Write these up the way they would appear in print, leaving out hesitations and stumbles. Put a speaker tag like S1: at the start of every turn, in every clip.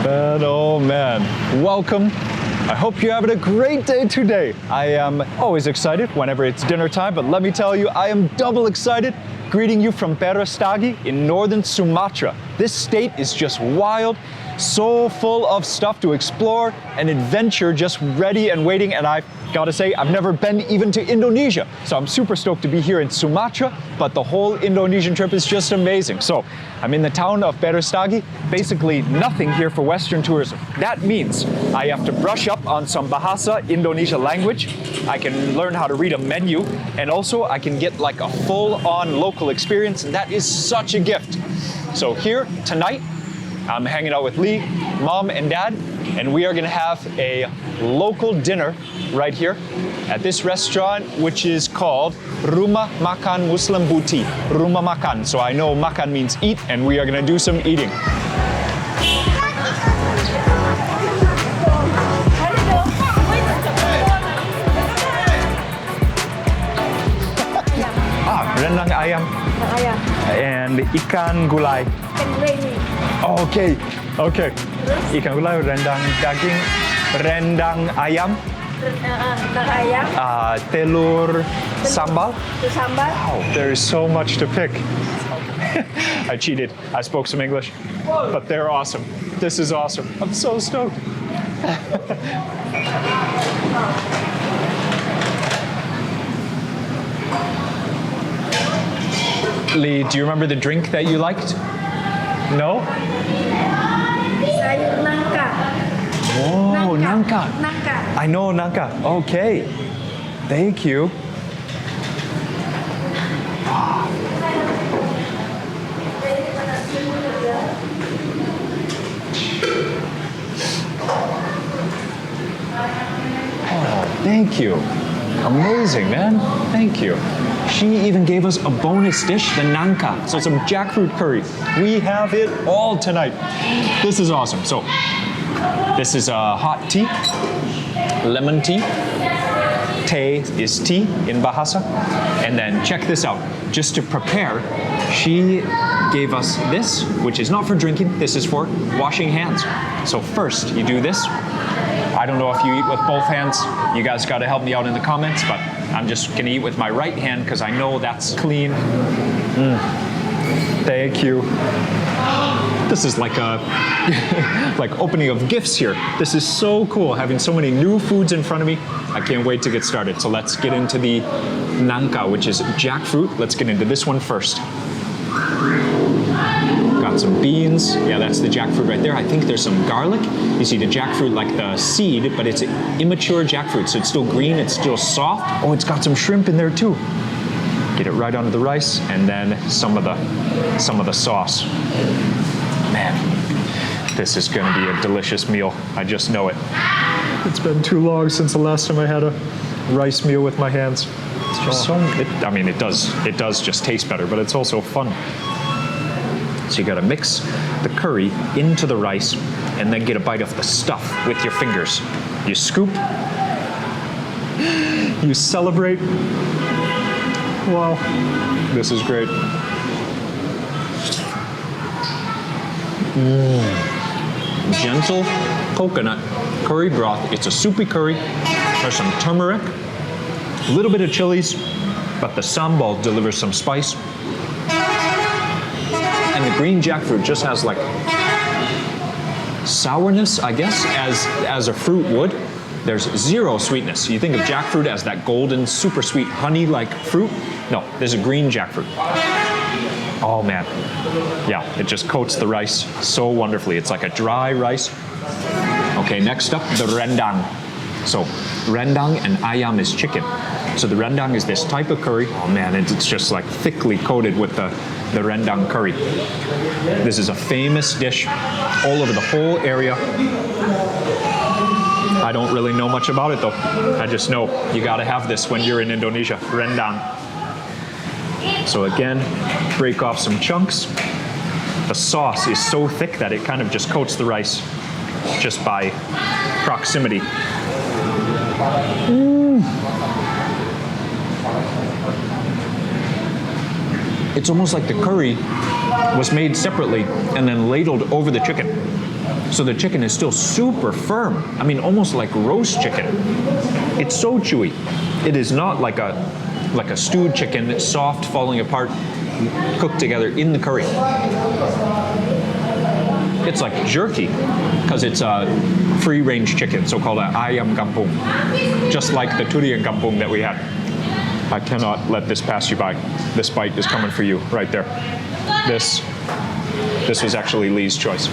S1: Man, oh man, welcome. I hope you're having a great day today. I am always excited whenever it's dinner time, but let me tell you, I am double excited greeting you from Berastagi in northern Sumatra. This state is just wild, so full of stuff to explore, and adventure just ready and waiting, and I've got to say, I've never been even to Indonesia, so I'm super stoked to be here in Sumatra, but the whole Indonesian trip is just amazing. So I'm in the town of Berastagi, basically nothing here for Western tourism. That means I have to brush up on some Bahasa Indonesia language, I can learn how to read a menu, and also I can get like a full-on local experience, and that is such a gift. So here tonight, I'm hanging out with Lee, Mom, and Dad, and we are gonna have a local dinner right here at this restaurant, which is called Rumah Makan Muslim Boutique. Rumah Makan. So I know makan means eat, and we are gonna do some eating. Rendang ayam and ikan gulai. Okay, okay. Ikan gulai, rendang daging, rendang ayam, telur sambal. Wow, there is so much to pick. I cheated. I spoke some English, but they're awesome. This is awesome. I'm so stoked. Lee, do you remember the drink that you liked? No? Oh, nangka. I know nangka. Okay. Thank you. Oh, thank you. Amazing, man. Thank you. She even gave us a bonus dish, the nangka. So some jackfruit curry. We have it all tonight. This is awesome. So this is a hot tea, lemon tea. Teh is tea in Bahasa. And then check this out. Just to prepare, she gave us this, which is not for drinking. This is for washing hands. So first, you do this. I don't know if you eat with both hands. You guys got to help me out in the comments, but I'm just going to eat with my right hand because I know that's clean. Thank you. This is like a like opening of gifts here. This is so cool, having so many new foods in front of me. I can't wait to get started. So let's get into the nangka, which is jackfruit. Let's get into this one first. Got some beans. Yeah, that's the jackfruit right there. I think there's some garlic. You see the jackfruit like the seed, but it's immature jackfruit, so it's still green, it's still soft. Oh, it's got some shrimp in there too. Get it right onto the rice, and then some of the sauce. Man, this is gonna be a delicious meal. I just know it. It's been too long since the last time I had a rice meal with my hands. It's just I mean, it does just taste better, but it's also fun. So you gotta mix the curry into the rice and then get a bite of the stuff with your fingers. You scoop, you celebrate. Wow, this is great. Gentle coconut curry broth. It's a soupy curry. There's some turmeric, a little bit of chilies, but the sambal delivers some spice. And the green jackfruit just has like sourness, I guess, as a fruit would. There's zero sweetness. You think of jackfruit as that golden, super sweet honey-like fruit. No, there's a green jackfruit. Oh man, yeah, it just coats the rice so wonderfully. It's like a dry rice. Okay, next up, the rendang. So rendang and ayam is chicken. So the rendang is this type of curry. Oh man, it's just like thickly coated with the rendang curry. This is a famous dish all over the whole area. I don't really know much about it though. I just know you gotta have this when you're in Indonesia, rendang. So again, break off some chunks. The sauce is so thick that it kind of just coats the rice just by proximity. It's almost like the curry was made separately and then ladled over the chicken. So the chicken is still super firm. I mean, almost like roast chicken. It's so chewy. It is not like a stewed chicken that's soft, falling apart, cooked together in the curry. It's like jerky, because it's a free-range chicken, so-called ayam kampung, just like the durian kampung that we had. I cannot let this pass you by. This bite is coming for you, right there. This was actually Lee's choice.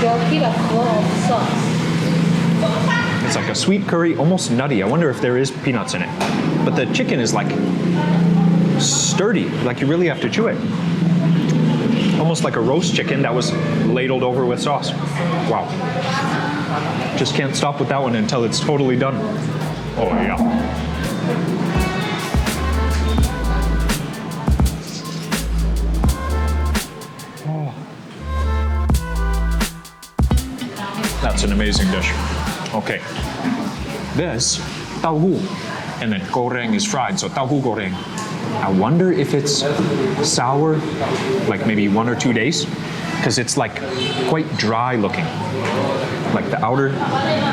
S2: Jerky but full of sauce.
S1: It's like a sweet curry, almost nutty. I wonder if there is peanuts in it. But the chicken is like sturdy, like you really have to chew it. Almost like a roast chicken that was ladled over with sauce. Wow. Just can't stop with that one until it's totally done. Oh yeah. Oh. That's an amazing dish. Okay. This, tauhu, and then goreng is fried, so tauhu goreng. I wonder if it's sour, like maybe 1 or 2 days, because it's like quite dry looking. Like the outer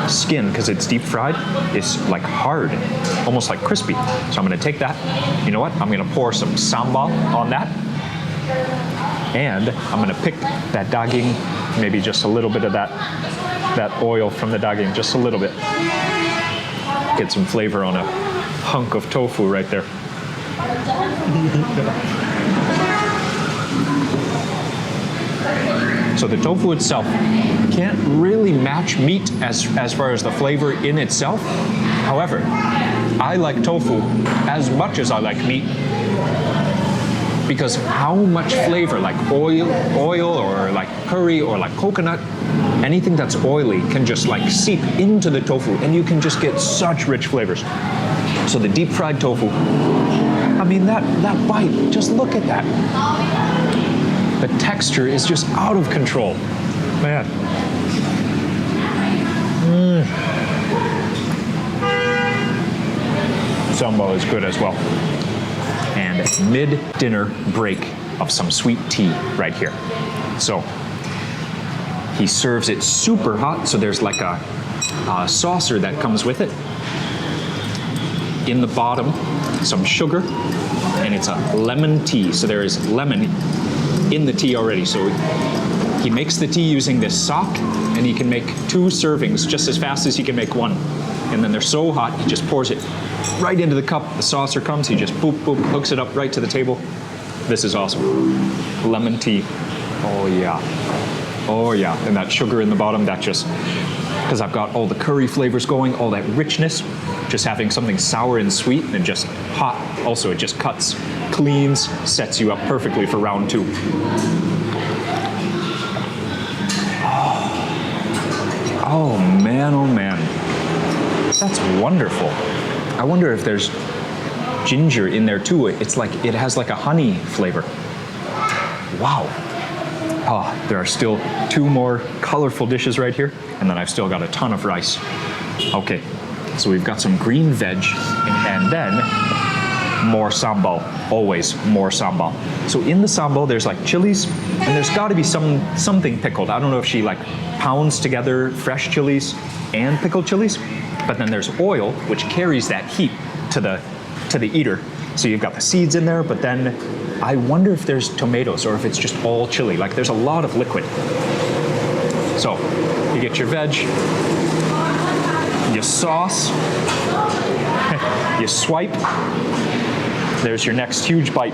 S1: skin, because it's deep fried, is like hard, almost like crispy. So I'm gonna take that. You know what? I'm gonna pour some sambal on that. And I'm gonna pick that daging, maybe just a little bit of that oil from the daging, just a little bit. Get some flavor on a hunk of tofu right there. So the tofu itself can't really match meat as far as the flavor in itself. However, I like tofu as much as I like meat, because how much flavor, like oil or like curry or like coconut, anything that's oily can just like seep into the tofu, and you can just get such rich flavors. So the deep fried tofu, I mean that bite, just look at that. The texture is just out of control. Man. Sambal is good as well. And mid-dinner break of some sweet tea right here. So he serves it super hot, so there's like a saucer that comes with it. In the bottom, some sugar, and it's a lemon tea. So there is lemon in the tea already. So he makes the tea using this sock, and he can make 2 servings just as fast as he can make 1. And then they're so hot, he just pours it right into the cup. The saucer comes, he just boop, boop, hooks it up right to the table. This is awesome. Lemon tea. Oh yeah. Oh yeah. And that sugar in the bottom, that just, because I've got all the curry flavors going, all that richness, just having something sour and sweet and just hot. Also, it just cuts, cleans, sets you up perfectly for round 2. Oh man, oh man. That's wonderful. I wonder if there's ginger in there too. It's like, it has like a honey flavor. Wow. Oh, there are still 2 more colorful dishes right here, and then I've still got a ton of rice. Okay, so we've got some green veg, and then more sambal. Always more sambal. So in the sambal, there's like chilies, and there's got to be something pickled. I don't know if she like pounds together fresh chilies and pickled chilies, but then there's oil, which carries that heat to the eater. So you've got the seeds in there, but then I wonder if there's tomatoes or if it's just all chili. Like there's a lot of liquid. So you get your veg, you sauce, you swipe. There's your next huge bite.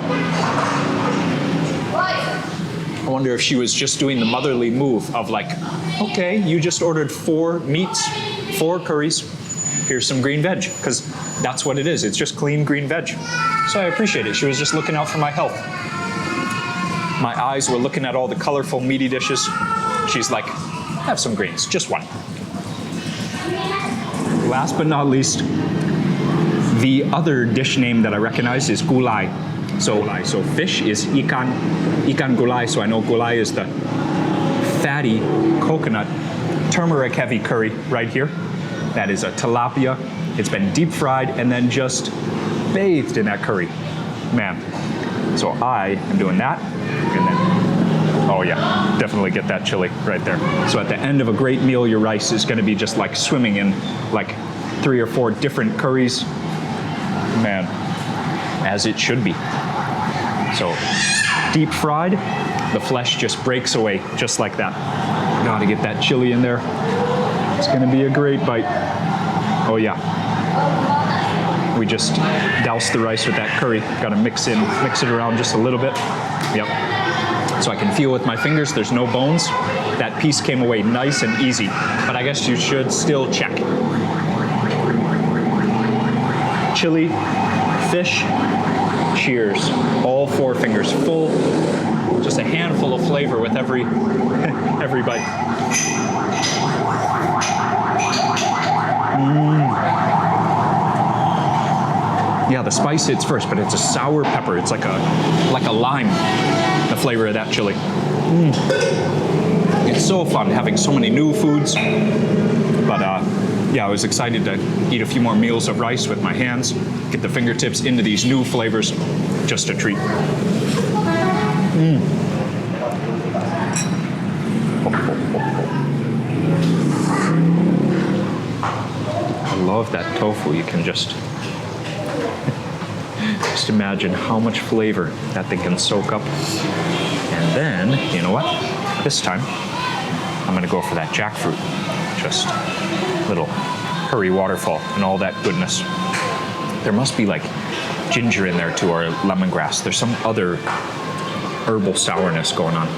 S1: I wonder if she was just doing the motherly move of like, okay, you just ordered 4 meats, 4 curries, here's some green veg, because that's what it is. It's just clean green veg. So I appreciate it. She was just looking out for my health. My eyes were looking at all the colorful, meaty dishes. She's like, have some greens, just 1. Last but not least, the other dish name that I recognize is gulai. So fish is ikan gulai. So I know gulai is the fatty coconut, turmeric heavy curry right here. That is a tilapia. It's been deep fried and then just bathed in that curry. Man, So I am doing that, and then, oh yeah, definitely get that chili right there. So at the end of a great meal, your rice is gonna be just like swimming in like 3 or 4 different curries. Man, as it should be. So deep fried, the flesh just breaks away just like that. Gotta get that chili in there. It's gonna be a great bite. Oh yeah. We just douse the rice with that curry. Gotta mix it around just a little bit. Yep. So I can feel with my fingers there's no bones. That piece came away nice and easy. But I guess you should still check. Chili, fish, cheers. All 4 fingers full. Just a handful of flavor with every bite. Yeah, the spice hits first, but it's a sour pepper. It's like a lime, the flavor of that chili. It's so fun having so many new foods. But yeah, I was excited to eat a few more meals of rice with my hands, get the fingertips into these new flavors. Just a treat. I love that tofu. You can just imagine how much flavor that thing can soak up. And then, you know what? This time, I'm gonna go for that jackfruit. Just little curry waterfall and all that goodness. There must be like ginger in there too, or lemongrass. There's some other herbal sourness going on.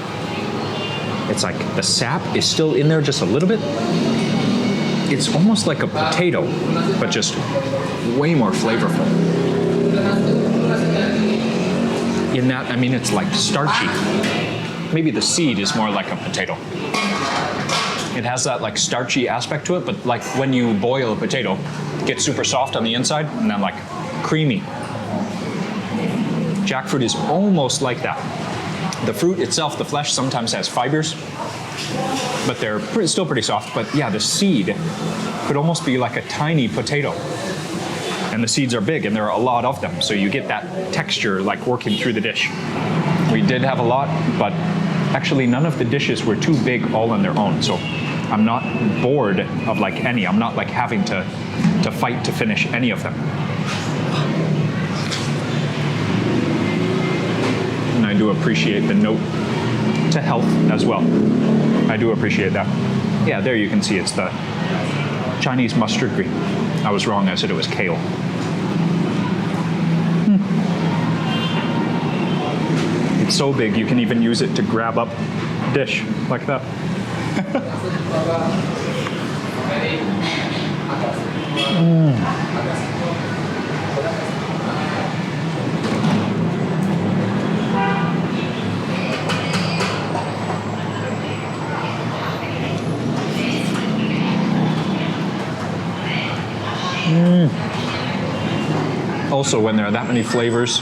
S1: It's like the sap is still in there just a little bit. It's almost like a potato, but just way more flavorful. In that, I mean, it's like starchy. Maybe the seed is more like a potato. It has that like starchy aspect to it, but like when you boil a potato, it gets super soft on the inside and then like creamy. Jackfruit is almost like that. The fruit itself, the flesh, sometimes has fibers, but they're still pretty soft. But yeah, the seed could almost be like a tiny potato. And the seeds are big, and there are a lot of them, so you get that texture like working through the dish. We did have a lot, but actually none of the dishes were too big all on their own, so I'm not bored of like any. I'm not like having to fight to finish any of them. And I do appreciate the note to health as well. I do appreciate that. Yeah, there you can see it's the Chinese mustard green. I was wrong, I said it was kale. It's so big you can even use it to grab up dish like that. Also, when there are that many flavors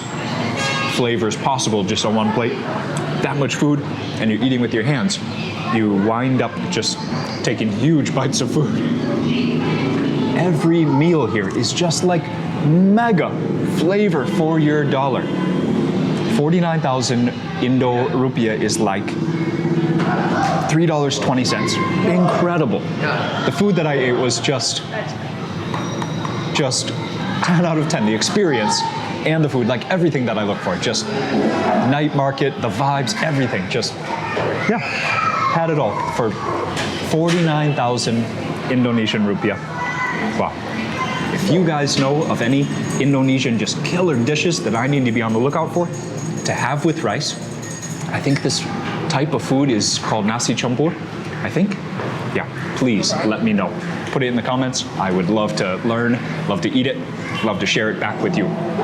S1: possible just on one plate, that much food, and you're eating with your hands, you wind up just taking huge bites of food. Every meal here is just like mega flavor for your dollar. 49,000 Indo rupiah is like $3.20. Incredible. The food that I ate was just 10 out of 10. The experience and the food, like everything that I look for. Just night market, the vibes, everything. Just, yeah, had it all for 49,000 Indonesian rupiah. Wow. If you guys know of any Indonesian just killer dishes that I need to be on the lookout for to have with rice, I think this type of food is called nasi campur, I think. Yeah, please let me know. Put it in the comments. I would love to learn, love to eat it, love to share it back with you.